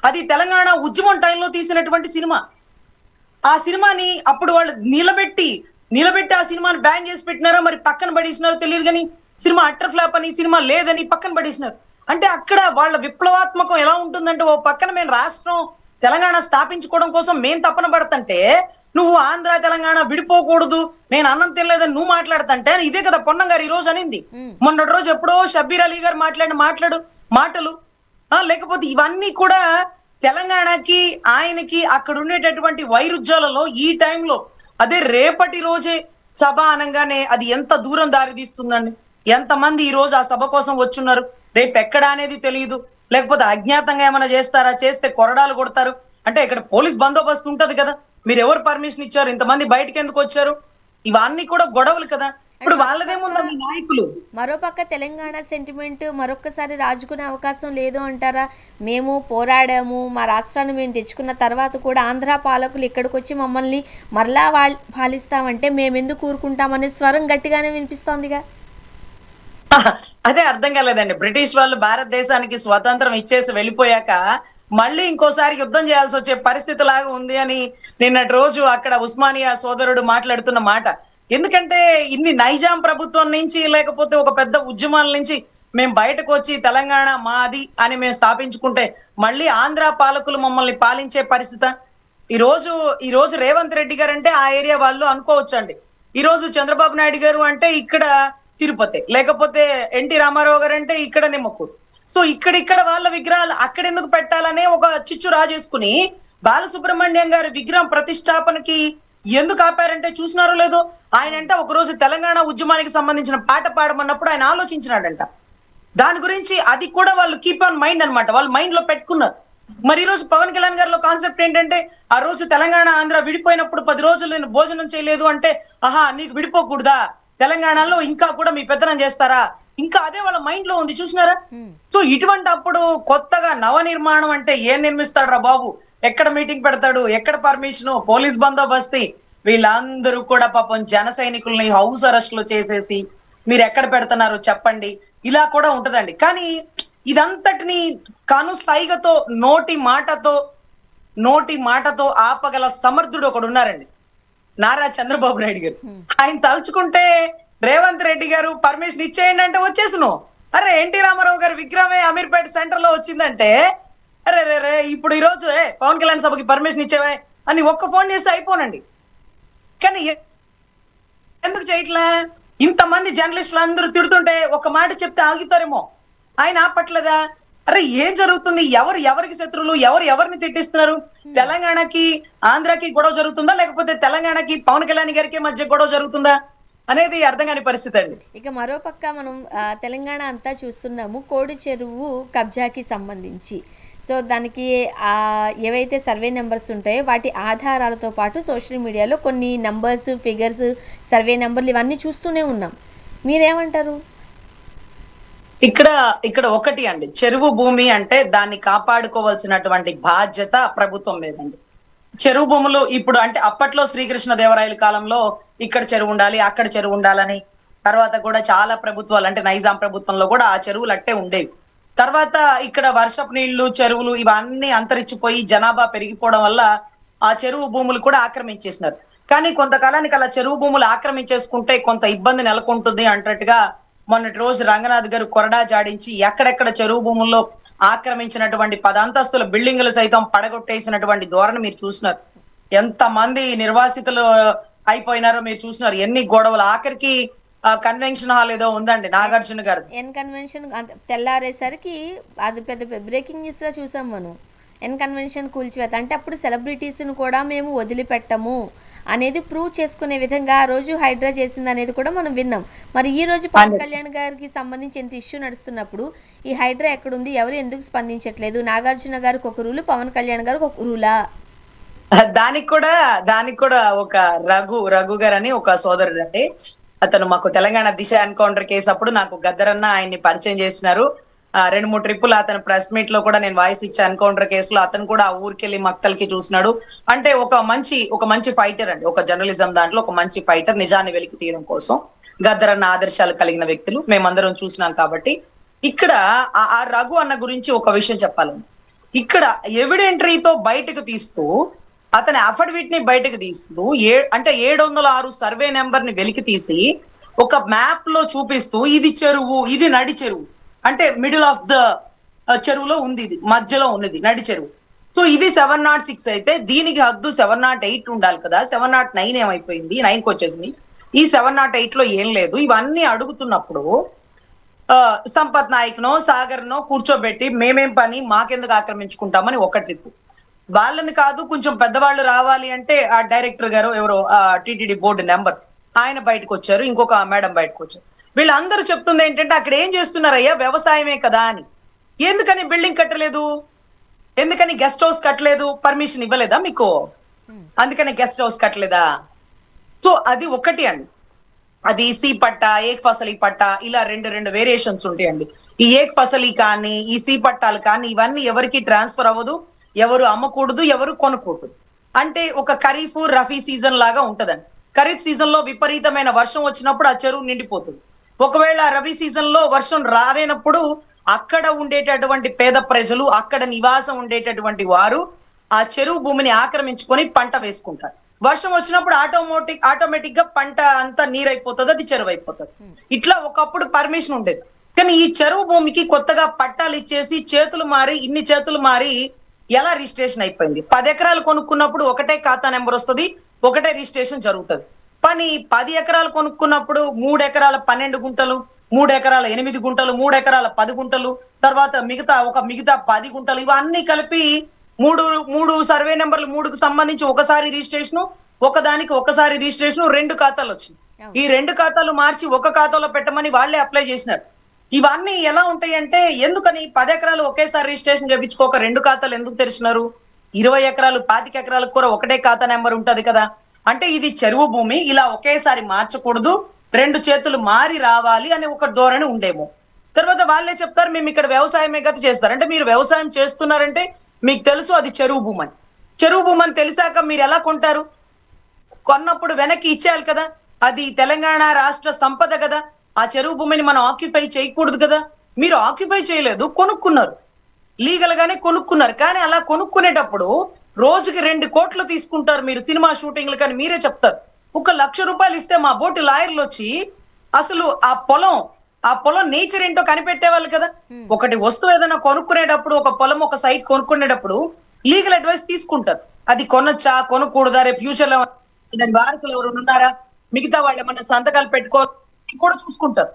అది తెలంగాణ ఉద్యమం టైంలో తీసినటువంటి సినిమా. ఆ సినిమాని అప్పుడు వాళ్ళు నిలబెట్టి ఆ సినిమాని బ్యాన్ చేసి పెట్టినారా మరి పక్కన పడేసినారో తెలియదు, కానీ సినిమా అట్టర్ ఫ్లాప్ అని, సినిమా లేదని పక్కన పడేసినారు. అంటే అక్కడ వాళ్ళ విప్లవాత్మకం ఎలా ఉంటుందంటే, ఓ పక్కన మేము రాష్ట్రం తెలంగాణ స్థాపించుకోవడం కోసం మేము తపన పడతంటే, నువ్వు ఆంధ్ర తెలంగాణ విడిపోకూడదు నేను అన్నం తినలేదని నువ్వు మాట్లాడుతుంటే, ఇదే కదా పొన్నం గారు ఈ రోజు అనింది. మొన్నటి రోజు ఎప్పుడో షబ్బీర్ అలీ గారు మాట్లాడిన మాటలు లేకపోతే ఇవన్నీ కూడా తెలంగాణకి ఆయనకి అక్కడ ఉండేటటువంటి వైరుధ్యాలలో ఈ టైంలో, అదే రేపటి రోజే సభ అనగానే అది ఎంత దూరం దారితీస్తుందండి. ఎంతమంది ఈ రోజు ఆ సభ కోసం వచ్చున్నారు, రేపు ఎక్కడ అనేది తెలియదు, లేకపోతే అజ్ఞాతంగా ఏమైనా చేస్తారా, చేస్తే కొరడాలు కొడతారు అంటే ఇక్కడ పోలీస్ బందోబస్తు ఉంటది కదా, మీరు ఎవరు పర్మిషన్ ఇచ్చారు, ఇంతమంది బయటకు ఎందుకు వచ్చారు, ఇవన్నీ కూడా గొడవలు కదా. ఇప్పుడు వాళ్ళదేముందండి నాయకులు. మరోపక్క తెలంగాణ సెంటిమెంట్ మరొక్కసారి రాజుకునే అవకాశం లేదు అంటారా? మేము పోరాడాము, మా రాష్ట్రాన్ని మేము తెచ్చుకున్న తర్వాత కూడా ఆంధ్ర పాలకులు ఇక్కడికి వచ్చి మమ్మల్ని మరలా పాలిస్తామంటే మేమెందుకు ఊరుకుంటామనే స్వరం గట్టిగానే వినిపిస్తోందిగా. అదే అర్థం కాలేదండి. బ్రిటిష్ వాళ్ళు భారతదేశానికి స్వతంత్రం ఇచ్చేసి వెళ్ళిపోయాక మళ్ళీ ఇంకోసారి యుద్ధం చేయాల్సి వచ్చే పరిస్థితి లాగా ఉంది అని నిన్నటి రోజు అక్కడ ఉస్మానియా సోదరుడు మాట్లాడుతున్న మాట. ఎందుకంటే ఇన్ని నైజాం ప్రభుత్వం నుంచి లేకపోతే ఒక పెద్ద ఉద్యమాల నుంచి మేము బయటకు వచ్చి తెలంగాణ మాది అని మేము స్థాపించుకుంటే మళ్ళీ ఆంధ్ర పాలకులు మమ్మల్ని పాలించే పరిస్థితి. ఈ రోజు రేవంత్ రెడ్డి గారు అంటే ఆ ఏరియా వాళ్ళు అనుకోవచ్చండి. ఈ రోజు చంద్రబాబు నాయుడు గారు అంటే ఇక్కడ తిరుపతి, లేకపోతే ఎన్టీ రామారావు గారు అంటే ఇక్కడ నిమ్మకూరు. సో ఇక్కడ వాళ్ళ విగ్రహాలు అక్కడ ఎందుకు పెట్టాలనే ఒక చిచ్చు రాజేసుకుని బాలసుబ్రహ్మణ్యం గారి విగ్రహం ప్రతిష్టాపనకి ఎందుకు ఆపారంటే చూసినారో లేదో, ఆయన అంటే ఒకరోజు తెలంగాణ ఉద్యమానికి సంబంధించిన పాట పాడమన్నప్పుడు ఆయన ఆలోచించినాడంట. దాని గురించి అది కూడా వాళ్ళు కీప్ ఆన్ మైండ్ అనమాట, వాళ్ళు మైండ్ లో పెట్టుకున్నారు. మరి ఈ రోజు పవన్ కళ్యాణ్ గారిలో కాన్సెప్ట్ ఏంటంటే, ఆ రోజు తెలంగాణ ఆంధ్ర విడిపోయినప్పుడు 10 రోజులు నేను భోజనం చేయలేదు అంటే, ఆహా నీకు విడిపోకూడదా, తెలంగాణలో ఇంకా కూడా మీ పెత్తనం చేస్తారా, ఇంకా అదే వాళ్ళ మైండ్ లో ఉంది చూసినారా. సో ఇటువంటి అప్పుడు కొత్తగా నవనిర్మాణం అంటే ఏం నిర్మిస్తాడు రా బాబు, ఎక్కడ మీటింగ్ పెడతాడు, ఎక్కడ పర్మిషన్, పోలీస్ బందోబస్తీ, వీళ్ళందరూ కూడా పాపం జన సైనికుల్ని హౌస్ అరెస్ట్లు చేసేసి మీరు ఎక్కడ పెడుతున్నారు చెప్పండి, ఇలా కూడా ఉంటదండి. కానీ ఇదంతటిని కను సైగతో నోటి మాటతో ఆపగల సమర్థుడు ఒకడు ఉన్నారండి, నారా చంద్రబాబు నాయుడు గారు. ఆయన తలుచుకుంటే రేవంత్ రెడ్డి గారు పర్మిషన్ ఇచ్చేయండి అంటే వచ్చేసును. అరే ఎన్టీ రామారావు గారి విగ్రహమే అమీర్పేట సెంటర్ లో వచ్చిందంటే, అరే రే ఇప్పుడు ఈ రోజు పవన్ కళ్యాణ్ సభకి పర్మిషన్ ఇచ్చేవే అని ఒక్క ఫోన్ చేస్తే అయిపోనండి. కానీ ఎందుకు చేయట్లే? ఇంతమంది జర్నలిస్టులు అందరూ తిడుతుంటే ఒక మాట చెప్తే ఆగుతారేమో, ఆయన ఆపట్లేదా? అరే ఏం జరుగుతుంది? ఎవరు ఎవరికి శత్రువులు? ఎవరు ఎవరిని తిట్టిస్తున్నారు? తెలంగాణకి ఆంధ్రాకి గొడవ జరుగుతుందా, లేకపోతే తెలంగాణకి పవన్ కళ్యాణ్ గారికి మధ్య గొడవ జరుగుతుందా అనేది అర్థం కాని పరిస్థితి అండి. ఇక మరోపక్క మనం తెలంగాణ అంతా చూస్తున్నాము కోడి చెరువు కబ్జాకి సంబంధించి. సో దానికి ఏవైతే సర్వే నెంబర్స్ ఉంటాయో వాటి ఆధారాలతో పాటు సోషల్ మీడియాలో కొన్ని నంబర్స్, ఫిగర్స్, సర్వే నెంబర్లు ఇవన్నీ చూస్తూనే ఉన్నాం. మీరేమంటారు? ఇక్కడ ఇక్కడ ఒకటి అండి, చెరువు భూమి అంటే దాన్ని కాపాడుకోవాల్సినటువంటి బాధ్యత ప్రభుత్వం లేదండి. చెరువు భూములు ఇప్పుడు అంటే అప్పట్లో శ్రీకృష్ణ దేవరాయల కాలంలో ఇక్కడ చెరువు ఉండాలి, అక్కడ చెరువు ఉండాలని, తర్వాత కూడా చాలా ప్రభుత్వాలు అంటే నైజాం ప్రభుత్వంలో కూడా ఆ చెరువులు అట్టే ఉండేవి. తర్వాత ఇక్కడ వర్షపు నీళ్లు, చెరువులు ఇవన్నీ అంతరించిపోయి జనాభా పెరిగిపోవడం వల్ల ఆ చెరువు భూములు కూడా ఆక్రమించేసినారు. కానీ కొంతకాలానికి అలా చెరువు భూములు ఆక్రమించేసుకుంటే కొంత ఇబ్బంది నెలకొంటుంది అంటట్టుగా మొన్నటి రోజు రంగనాథ్ గారు కొరడా జాడించి ఎక్కడెక్కడ చెరువు భూముల్లో ఆక్రమించినటువంటి 10 అంతస్తుల బిల్డింగులు సైతం పడగొట్టేసినటువంటి ధోరణి మీరు చూసినారు. ఎంత మంది నిర్వాసితులు అయిపోయినారో మీరు చూసినారు. ఎన్ని గొడవలు, ఆఖరికి కన్వెన్షన్ హాల్ ఏదో ఉందండి నాగార్జున గారు, ఎన్ కన్వెన్షన్ తెల్లారేసరికి అది పెద్ద బ్రేకింగ్ న్యూస్లో చూసాం మనం. ఎన్ కన్వెన్షన్ కూల్చివేత అంటే అప్పుడు సెలబ్రిటీస్ని కూడా మేము వదిలిపెట్టము అనేది ప్రూవ్ చేసుకునే విధంగా ఆ రోజు హైడ్రా చేసింది అనేది కూడా మనం విన్నాం. మరి ఈ రోజు పవన్ కళ్యాణ్ గారికి సంబంధించి ఎంత ఇష్యూ నడుస్తున్నప్పుడు ఈ హైడ్రా ఎక్కడుంది, ఎవరు ఎందుకు స్పందించట్లేదు? నాగార్జున గారికి ఒక రూలు, పవన్ కళ్యాణ్ గారికి ఒక రూలా? దానికి కూడా ఒక రఘు గారు అని ఒక సోదరుడు అండి, అతను మాకు తెలంగాణ దిశ ఎన్కౌంటర్ కేసు అప్పుడు నాకు గద్దరన్న ఆయన్ని పరిచయం చేసినారు. 2-3 ట్రిప్పులు అతను ప్రెస్ మీట్ లో కూడా నేను వాయిస్ ఇచ్చే ఎన్కౌంటర్ కేసులో అతను కూడా ఆ ఊరికెళ్ళి మక్తల్కి చూసినాడు. అంటే ఒక మంచి ఫైటర్ అండి, ఒక జర్నలిజం దాంట్లో ఒక మంచి ఫైటర్, నిజాన్ని వెలికి తీయడం కోసం గద్దరన్న ఆదర్శాలు కలిగిన వ్యక్తులు మేమందరం చూసినాం. కాబట్టి ఇక్కడ ఆ రఘు అన్న గురించి ఒక విషయం చెప్పాలండి. ఇక్కడ ఎవిడెంటరీతో బయటకు తీస్తూ అతని అఫిడవిట్ ని బయటకు తీస్తూ అంటే 706 సర్వే నెంబర్ ని వెలికి తీసి ఒక మ్యాప్ లో చూపిస్తూ ఇది చెరువు, ఇది నడి చెరువు, అంటే మిడిల్ ఆఫ్ ద చెరువులో ఉంది, ఇది మధ్యలో ఉన్నది నడి చెరువు. సో ఇది 706 అయితే దీనికి హద్దు 708 ఉండాలి కదా, 709 ఏమైపోయింది, 9కి వచ్చేసింది. ఈ 708 లో ఏం లేదు. ఇవన్నీ అడుగుతున్నప్పుడు సంపత్ నాయక్నో సాగర్నో కూర్చోబెట్టి మేమేం పని, మాకెందుకు ఆక్రమించుకుంటామని ఒక ట్రిప్. వాళ్ళని కాదు, కొంచెం పెద్దవాళ్ళు రావాలి అంటే ఆ డైరెక్టర్ గారు ఎవరో టిటిడి బోర్డు నెంబర్ ఆయన బయటకు వచ్చారు, ఇంకొక మేడం బయటకు వచ్చారు. వీళ్ళందరూ చెప్తుంది ఏంటంటే అక్కడ ఏం చేస్తున్నారయ్యా, వ్యవసాయమే కదా అని. ఎందుకని బిల్డింగ్ కట్టలేదు, ఎందుకని గెస్ట్ హౌస్ కట్టలేదు, పర్మిషన్ ఇవ్వలేదా మీకు, అందుకని గెస్ట్ హౌస్ కట్టలేదా? సో అది ఒకటి అండి. అది సి పట్టా, ఏక్ ఫసలీ పట్టా, ఇలా రెండు వేరియేషన్స్ ఉంటాయండి. ఈ ఏక్ ఫసలీ కానీ ఈ సి పట్టాలు కానీ ఇవన్నీ ఎవరికి ట్రాన్స్ఫర్ అవ్వదు, ఎవరు అమ్మకూడదు, ఎవరు కొనకూడదు. అంటే ఒక ఖరీఫ్ రఫీ సీజన్ లాగా ఉంటదండి. ఖరీఫ్ సీజన్ లో విపరీతమైన వర్షం వచ్చినప్పుడు ఆ చెరువు నిండిపోతుంది. ఒకవేళ రబీ సీజన్ లో వర్షం రాలేనప్పుడు అక్కడ ఉండేటటువంటి పేద ప్రజలు, అక్కడ నివాసం ఉండేటటువంటి వారు ఆ చెరువు భూమిని ఆక్రమించుకొని పంట వేసుకుంటారు. వర్షం వచ్చినప్పుడు ఆటోమేటిక్ గా పంట అంతా నీరైపోతుంది, అది చెరువు అయిపోతుంది. ఇట్లా ఒకప్పుడు పర్మిషన్ ఉండేది. కానీ ఈ చెరువు భూమికి కొత్తగా పట్టాలు ఇచ్చేసి ఇన్ని చేతులు మారి ఎలా రిజిస్ట్రేషన్ అయిపోయింది. 10 ఎకరాలు కొనుక్కున్నప్పుడు ఒకటే ఖాతా నెంబర్ వస్తుంది, ఒకటే రిజిస్ట్రేషన్ జరుగుతుంది. కానీ 10 ఎకరాలు కొనుక్కున్నప్పుడు 3 ఎకరాల 12 గుంటలు, 3 ఎకరాల 8 గుంటలు, 3 ఎకరాల 10 గుంటలు, తర్వాత మిగతా 10 గుంటలు, ఇవన్నీ కలిపి మూడు సర్వే నెంబర్లు 3కు సంబంధించి ఒకసారి రిజిస్ట్రేషన్, ఒకసారి రిజిస్ట్రేషన్, 2 ఖాతాలు వచ్చింది. ఈ 2 ఖాతాలు మార్చి ఒక ఖాతాలో పెట్టమని వాళ్ళే అప్లై చేసినారు. ఇవన్నీ ఎలా ఉంటాయి అంటే, ఎందుకని 10 ఎకరాలు ఒకేసారి రిజిస్ట్రేషన్ చేయించుకోక 2 ఖాతాలు ఎందుకు తెరిచినారు? 20 ఎకరాలు 25 ఎకరాలకు కూడా ఒకటే ఖాతా నెంబర్ ఉంటది కదా. అంటే ఇది చెరువు భూమి, ఇలా ఒకేసారి మార్చకూడదు, 2 చేతులు మారి రావాలి అనే ఒక ధోరణి ఉండేమో. తర్వాత వాళ్ళే చెప్తారు మేము ఇక్కడ వ్యవసాయమే గత చేస్తారు. అంటే మీరు వ్యవసాయం చేస్తున్నారంటే మీకు తెలుసు అది చెరువు భూమి అని. చెరువు భూమి అని తెలిసాక మీరు ఎలా కొంటారు? కొన్నప్పుడు వెనక్కి ఇచ్చేయాలి కదా, అది తెలంగాణ రాష్ట్ర సంపద కదా. ఆ చెరువు భూమిని మనం ఆక్యుపై చేయకూడదు కదా. మీరు ఆక్యుపై చేయలేదు, కొనుక్కున్నారు, లీగల్ గానే కొనుక్కున్నారు. కానీ అలా కొనుక్కునేటప్పుడు రోజుకి 2 కోట్లు తీసుకుంటారు మీరు సినిమా షూటింగ్లు కానీ మీరే చెప్తారు. 1 లక్ష రూపాయలు ఇస్తే మా బోటి లాయర్లు వచ్చి అసలు ఆ పొలం నేచర్ ఏంటో కనిపెట్టేవాళ్ళు కదా. ఒకటి వస్తువు ఏదైనా కొనుక్కునేటప్పుడు, ఒక పొలం ఒక సైట్ కొనుక్కునేటప్పుడు లీగల్ అడ్వైస్ తీసుకుంటారు. అది కొనొచ్చా, కొనకూడదా, రేపు ఫ్యూచర్ లో దాని వారసులు ఎవరు ఉన్నారా, మిగతా వాళ్ళు ఏమన్నా సంతకాలు పెట్టుకో కూడా చూసుకుంటారు.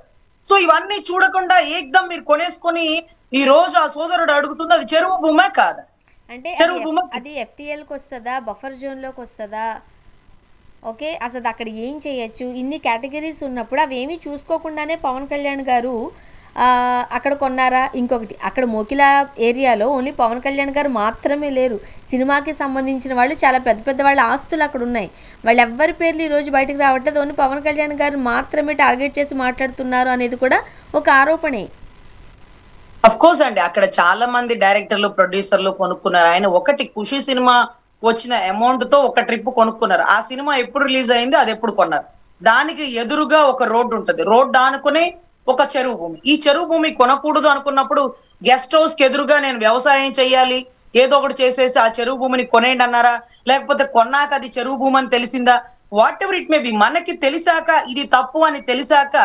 సో ఇవన్నీ చూడకుండా ఏకదం మీరు కొనేసుకొని ఈ రోజు ఆ సోదరుడు అడుగుతుంది అది చెరువు భూమే కాదా? అంటే చెరువు భూమి అది ఎఫ్టీఎల్కి వస్తుందా, బఫర్ జోన్లోకి వస్తుందా? ఓకే, అసలు అక్కడ ఏం చేయొచ్చు? ఇన్ని కేటగిరీస్ ఉన్నప్పుడు అవి ఏమీ చూసుకోకుండానే పవన్ కళ్యాణ్ గారు అక్కడ కొన్నారా? ఇంకొకటి, అక్కడ మోకిలా ఏరియాలో ఓన్లీ పవన్ కళ్యాణ్ గారు మాత్రమే లేరు, సినిమాకి సంబంధించిన వాళ్ళు చాలా పెద్ద పెద్ద వాళ్ళ ఆస్తులు అక్కడ ఉన్నాయి. వాళ్ళు ఎవ్వరి పేర్లు ఈరోజు బయటకు రావట్లేదు, ఓన్లీ పవన్ కళ్యాణ్ గారు మాత్రమే టార్గెట్ చేసి మాట్లాడుతున్నారు అనేది కూడా ఒక ఆరోపణే. అఫ్ కోర్స్ అండి, అక్కడ చాలా మంది డైరెక్టర్లు ప్రొడ్యూసర్లు కొనుక్కున్నారు. ఆయన ఒకటి ఖుషి సినిమా వచ్చిన అమౌంట్ తో ఒక ట్రిప్ కొనుక్కున్నారు. ఆ సినిమా ఎప్పుడు రిలీజ్ అయింది, అది ఎప్పుడు కొన్నారు. దానికి ఎదురుగా ఒక రోడ్డు ఉంటది, రోడ్డు ఆనుకుని ఒక చెరువు భూమి. ఈ చెరువు భూమి కొనకూడదు అనుకున్నప్పుడు గెస్ట్ హౌస్ కి ఎదురుగా నేను వ్యవసాయం చెయ్యాలి, ఏదో ఒకటి చేసేసి ఆ చెరువు భూమిని కొనేయండి అన్నారా? లేకపోతే కొన్నాక అది చెరువు భూమి అని తెలిసిందా? What ever it may be, మనకి తెలిసాక ఇది తప్పు అని తెలిసాక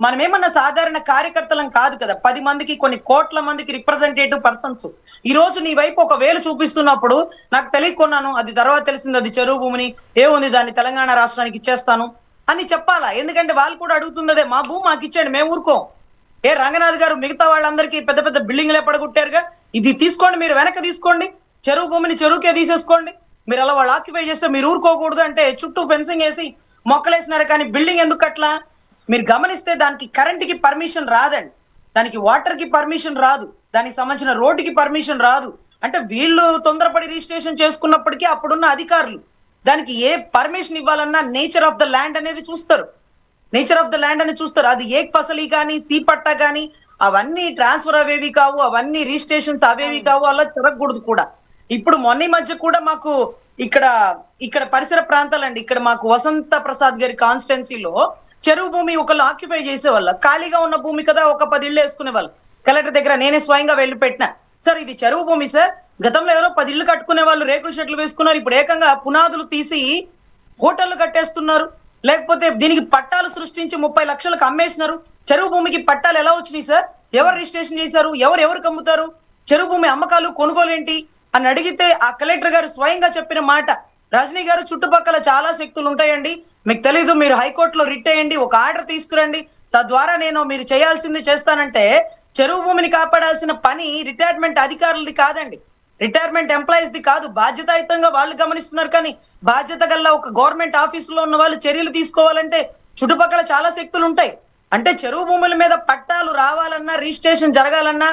మనం ఏమన్నా సాధారణ కార్యకర్తలం కాదు కదా. 10 మందికి, కొన్ని కోట్ల మందికి రిప్రజెంటేటివ్ పర్సన్స్ ఈ రోజు నీ వైపు ఒక వేలు చూపిస్తున్నప్పుడు నాకు తెలియకున్నాను, అది తర్వాత తెలిసింది అది చెరువు భూమిని, ఏముంది దాన్ని తెలంగాణ రాష్ట్రానికి ఇచ్చేస్తాను అని చెప్పాలా? ఎందుకంటే వాళ్ళు కూడా అడుగుతుందదే, మా భూమి మాకు ఇచ్చేయండి, మేము ఊరుకోం. రంగనాథ్ గారు మిగతా వాళ్ళందరికీ పెద్ద పెద్ద బిల్డింగ్లే పడగొట్టారుగా, ఇది తీసుకోండి, మీరు వెనక్కి తీసుకోండి, చెరువు భూమిని చెరువుకే తీసేసుకోండి, మీరు అలా వాళ్ళు ఆక్యుపై చేస్తే మీరు ఊరుకోకూడదు అంటే చుట్టూ ఫెన్సింగ్ వేసి మొక్కలేసినారు. కానీ బిల్డింగ్ ఎందుకు అట్లా? మీరు గమనిస్తే దానికి కరెంట్కి పర్మిషన్ రాదండి, దానికి వాటర్కి పర్మిషన్ రాదు, దానికి సంబంధించిన రోడ్డుకి పర్మిషన్ రాదు. అంటే వీళ్ళు తొందరపడి రిజిస్ట్రేషన్ చేసుకున్నప్పటికీ అప్పుడున్న అధికారులు దానికి ఏ పర్మిషన్ ఇవ్వాలన్నా నేచర్ ఆఫ్ ద ల్యాండ్ అనేది చూస్తారు, నేచర్ ఆఫ్ ద ల్యాండ్ అని చూస్తారు. అది ఏక్ ఫసలి కానీ సి పట్టా కానీ అవన్నీ ట్రాన్స్ఫర్ అవేవి కావు, అవన్నీ రిజిస్ట్రేషన్స్ అవేవి కావు, అలా జరగకూడదు కూడా. ఇప్పుడు మొన్న మధ్య కూడా మాకు ఇక్కడ ఇక్కడ పరిసర ప్రాంతాలండి, ఇక్కడ మాకు వసంత ప్రసాద్ గారి కాన్స్టిట్యున్సీలో చెరువు భూమి ఒకళ్ళు ఆక్యుపై చేసేవాళ్ళ, ఖాళీగా ఉన్న భూమి కదా, ఒక 10 ఇళ్ళు వేసుకునే వాళ్ళు. కలెక్టర్ దగ్గర నేనే స్వయంగా వెళ్ళి పెట్టిన, సార్ ఇది చెరువు భూమి సార్, గతంలో ఎవరో 10 ఇళ్ళు కట్టుకునే వాళ్ళు రేకుల షెడ్లు వేసుకున్నారు, ఇప్పుడు ఏకంగా పునాదులు తీసి హోటళ్లు కట్టేస్తున్నారు, లేకపోతే దీనికి పట్టాలు సృష్టించి 30 లక్షలకు అమ్మేసినారు. చెరువు భూమికి పట్టాలు ఎలా వచ్చినాయి సార్? ఎవరు రిజిస్ట్రేషన్ చేశారు? ఎవరు అమ్ముతారు? చెరువు భూమి అమ్మకాలు కొనుగోలు ఏంటి అని అడిగితే ఆ కలెక్టర్ గారు స్వయంగా చెప్పిన మాట, రజనీ గారు చుట్టుపక్కల చాలా శక్తులు ఉంటాయండి, మీకు తెలీదు, మీరు హైకోర్టులో రిట్ అయ్యండి, ఒక ఆర్డర్ తీసుకురండి, తద్వారా నేను మీరు చేయాల్సింది చేస్తానంటే, చెరువు భూమిని కాపాడాల్సిన పని రిటైర్మెంట్ అధికారులది కాదండి, రిటైర్మెంట్ ఎంప్లాయీస్ ది కాదు. బాధ్యతాయుతంగా వాళ్ళు గమనిస్తున్నారు, కానీ బాధ్యత గల్ల ఒక గవర్నమెంట్ ఆఫీసులో ఉన్న వాళ్ళు చర్యలు తీసుకోవాలంటే చుట్టుపక్కల చాలా శక్తులు ఉంటాయి. అంటే చెరువు భూముల మీద పట్టాలు రావాలన్నా, రిజిస్ట్రేషన్ జరగాలన్నా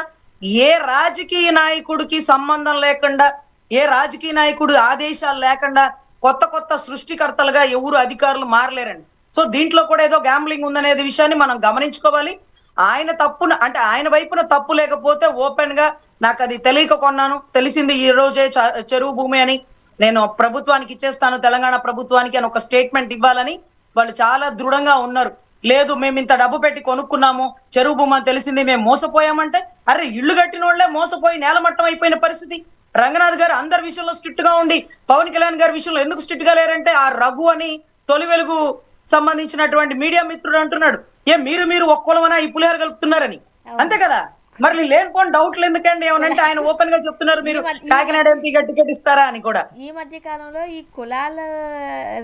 ఏ రాజకీయ నాయకుడికి సంబంధం లేకుండా, ఏ రాజకీయ నాయకుడు ఆదేశాలు లేకుండా కొత్త కొత్త సృష్టికర్తలుగా ఎవరు అధికారులు మారలేరండి. సో దీంట్లో కూడా ఏదో గ్యాంబ్లింగ్ ఉందనేది విషయాన్ని మనం గమనించుకోవాలి. ఆయన తప్పున, అంటే ఆయన వైపున తప్పు లేకపోతే ఓపెన్ గా నాకు అది తెలియక కొన్నాను, తెలిసింది ఈ రోజే చెరువు భూమి అని, నేను ప్రభుత్వానికి ఇచ్చేస్తాను, తెలంగాణ ప్రభుత్వానికి అని ఒక స్టేట్మెంట్ ఇవ్వాలని వాళ్ళు చాలా దృఢంగా ఉన్నారు. లేదు మేము ఇంత డబ్బు పెట్టి కొనుక్కున్నాము, చెరువు భూమి అని తెలిసింది, మేము మోసపోయామంటే, అరే ఇళ్లు కట్టిన వాళ్ళే మోసపోయి నేలమట్టం అయిపోయిన పరిస్థితి. రంగనాథ్ గారు అందరి విషయంలో స్ట్రిక్ట్ గా ఉండి పవన్ కళ్యాణ్ గారి విషయంలో ఎందుకు స్ట్రిక్ట్ గా లేరంటే, ఆ రఘు అని తొలి వెలుగు సంబంధించినటువంటి మీడియా మిత్రుడు అంటున్నాడు, మీరు ఒక్క కులమనా ఈ పులిహార కలుపుతున్నారని. అంతే కదా, మరి లేనిపోని డౌట్లు ఎందుకండి? ఏమనంటే ఆయన ఓపెన్ గా చెప్తున్నారు, మీరు కాకినాడ ఎంపీగా టికెట్ ఇస్తారా అని కూడా. ఈ మధ్య కాలంలో ఈ కులాల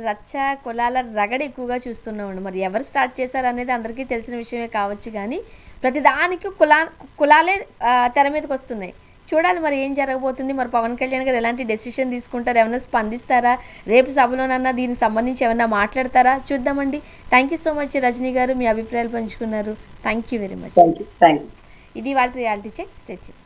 రచ్చ, కులాల రగడ ఎక్కువగా చూస్తున్నామండి. మరి ఎవరు స్టార్ట్ చేశారు అనేది అందరికీ తెలిసిన విషయమే కావచ్చు, కానీ ప్రతిదానికి కులాలే తెర మీదకి వస్తున్నాయి. చూడాలి మరి ఏం జరగబోతుంది. మరి పవన్ కళ్యాణ్ గారు ఎలాంటి డెసిషన్ తీసుకుంటారు, ఏమైనా స్పందిస్తారా, రేపు సభలోనన్నా దీనికి సంబంధించి ఏమైనా మాట్లాడతారా, చూద్దామండి. Thank you so much Rajani గారు, మీ అభిప్రాయాలు పంచుకున్నారు. Thank you very much. Thank you. ఇది వాళ్ళ రియాలిటీ చెక్. Stay tuned.